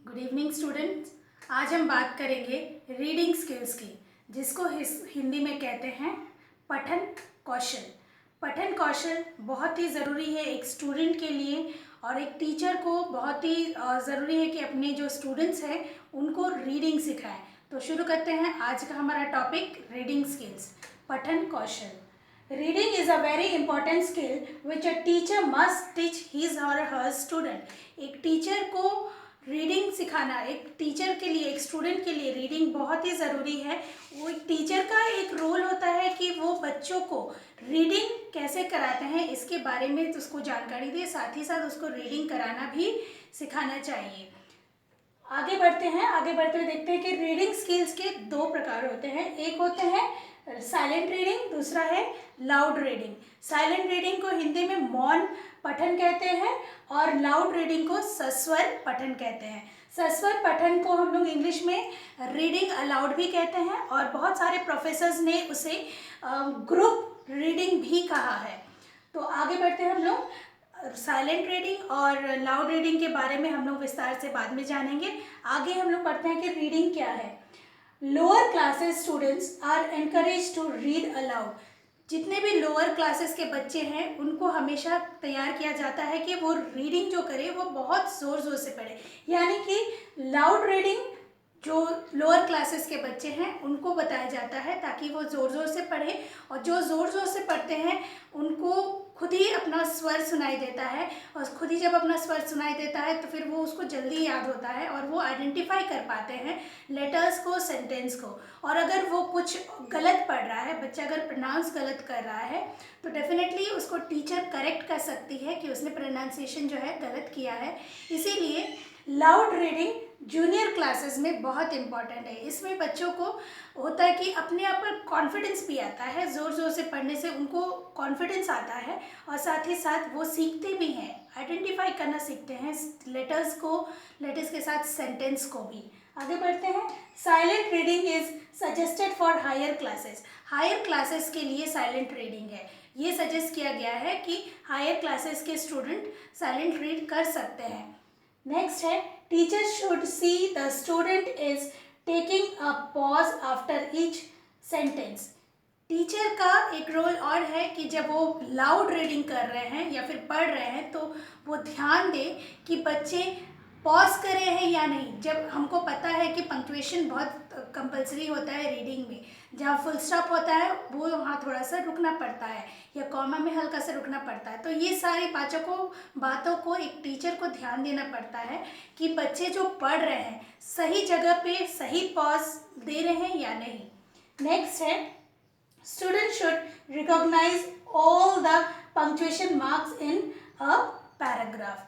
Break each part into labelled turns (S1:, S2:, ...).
S1: Good evening students. आज हम बात करेंगे रीडिंग स्किल्स की, जिसको हिंदी में कहते हैं पठन कौशल। पठन कौशल बहुत ही ज़रूरी है एक स्टूडेंट के लिए, और एक टीचर को बहुत ही ज़रूरी है कि अपने जो स्टूडेंट्स हैं उनको रीडिंग सिखाएं। तो शुरू करते हैं आज का हमारा टॉपिक रीडिंग स्किल्स, पठन कौशल। Reading is a very important skill which a teacher must teach his or her student. एक टीचर को रीडिंग सिखाना, एक टीचर के लिए, एक स्टूडेंट के लिए रीडिंग बहुत ही ज़रूरी है। वो एक टीचर का एक रोल होता है कि वो बच्चों को रीडिंग कैसे कराते हैं इसके बारे में उसको जानकारी दे, साथ ही साथ उसको रीडिंग कराना भी सिखाना चाहिए। आगे बढ़ते हुए देखते हैं कि रीडिंग स्किल्स के दो प्रकार होते हैं। एक होते हैं साइलेंट रीडिंग, दूसरा है लाउड रीडिंग। साइलेंट रीडिंग को हिंदी में मौन पठन कहते हैं और लाउड रीडिंग को सस्वर पठन कहते हैं। सस्वर पठन को हम लोग इंग्लिश में रीडिंग अलाउड भी कहते हैं, और बहुत सारे प्रोफेसर्स ने उसे ग्रुप रीडिंग भी कहा है। तो आगे बढ़ते हैं हम लोग। साइलेंट रीडिंग और लाउड रीडिंग के बारे में हम लोग विस्तार से बाद में जानेंगे। आगे हम लोग पढ़ते हैं कि रीडिंग क्या है। Lower classes students are encourage to read aloud. जितने भी लोअर क्लासेस के बच्चे हैं उनको हमेशा तैयार किया जाता है कि वो रीडिंग जो करे वो बहुत ज़ोर ज़ोर से पढ़े, यानी कि लाउड रीडिंग जो लोअर क्लासेस के बच्चे हैं उनको बताया जाता है ताकि वो ज़ोर ज़ोर से पढ़ें, और जो ज़ोर ज़ोर से पढ़ते हैं उनको खुद ही अपना स्वर सुनाई देता है, और खुद ही जब अपना स्वर सुनाई देता है तो फिर वो उसको जल्दी याद होता है और वो आइडेंटिफाई कर पाते हैं लेटर्स को, सेंटेंस को। और अगर वो कुछ गलत पढ़ रहा है, बच्चा अगर प्रोनाउंस गलत कर रहा है तो डेफिनेटली उसको टीचर करेक्ट कर सकती है कि उसने प्रोनाउंसिएशन जो है गलत किया है। इसीलिए लाउड रीडिंग जूनियर क्लासेस में बहुत इम्पॉर्टेंट है। इसमें बच्चों को होता है कि अपने आप पर कॉन्फिडेंस भी आता है, ज़ोर ज़ोर से पढ़ने से उनको कॉन्फिडेंस आता है, और साथ ही साथ वो सीखते भी हैं, आइडेंटिफाई करना सीखते हैं लेटर्स को, लेटर्स के साथ सेंटेंस को भी। आगे बढ़ते हैं। Silent reading is suggested for higher classes. Higher classes के लिए साइलेंट रीडिंग है, ये सजेस्ट किया गया है कि हायर क्लासेस के स्टूडेंट साइलेंट रीड कर सकते हैं। नेक्स्ट है, teacher should see the student is taking a pause after each sentence. Teacher का एक रोल और है कि जब वो लाउड रीडिंग कर रहे हैं या फिर पढ़ रहे हैं तो वो ध्यान दे कि बच्चे पॉज करे हैं या नहीं। जब हमको पता है कि पंक्चुएशन बहुत कंपलसरी होता है रीडिंग में, जहाँ फुल स्टॉप होता है वो वहाँ थोड़ा सा रुकना पड़ता है, या कॉमा में हल्का सा रुकना पड़ता है। तो ये सारी बातों को एक टीचर को ध्यान देना पड़ता है कि बच्चे जो पढ़ रहे हैं सही जगह पे सही पॉज दे रहे हैं या नहीं। नेक्स्ट है, student should recognise all the punctuation marks in a paragraph.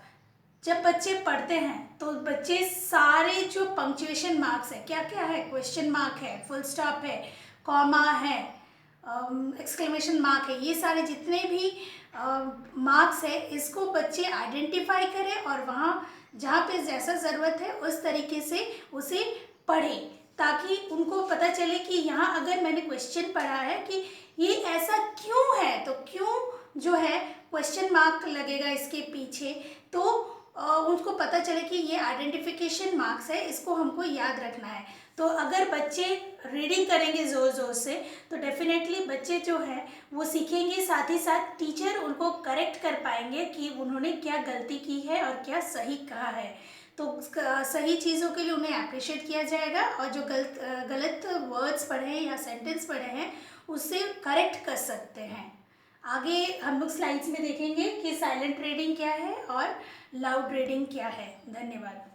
S1: जब बच्चे पढ़ते हैं तो बच्चे सारे जो पंक्चुएशन मार्क्स है, क्या क्या है, क्वेश्चन मार्क है, फुल स्टॉप है, कॉमा है, एक्सक्लेमेशन मार्क है, ये सारे जितने भी मार्क्स है इसको बच्चे आइडेंटिफाई करें और वहाँ जहाँ पे जैसा ज़रूरत है उस तरीके से उसे पढ़ें, ताकि उनको पता चले कि यहाँ अगर मैंने क्वेश्चन पढ़ा है कि ये ऐसा क्यों है, तो क्यों जो है क्वेश्चन मार्क लगेगा इसके पीछे, तो उनको पता चले कि ये आइडेंटिफिकेशन मार्क्स है, इसको हमको याद रखना है। तो अगर बच्चे रीडिंग करेंगे ज़ोर ज़ोर से तो डेफिनेटली बच्चे जो है वो सीखेंगे, साथ ही साथ टीचर उनको करेक्ट कर पाएंगे कि उन्होंने क्या गलती की है और क्या सही कहा है। तो सही चीज़ों के लिए उन्हें अप्रिशिएट किया जाएगा, और जो गलत वर्ड्स पढ़े हैं या सेंटेंस पढ़े हैं उससे करेक्ट कर सकते हैं। आगे हम लोग स्लाइड्स में देखेंगे कि साइलेंट रीडिंग क्या है और लाउड रीडिंग क्या है। धन्यवाद।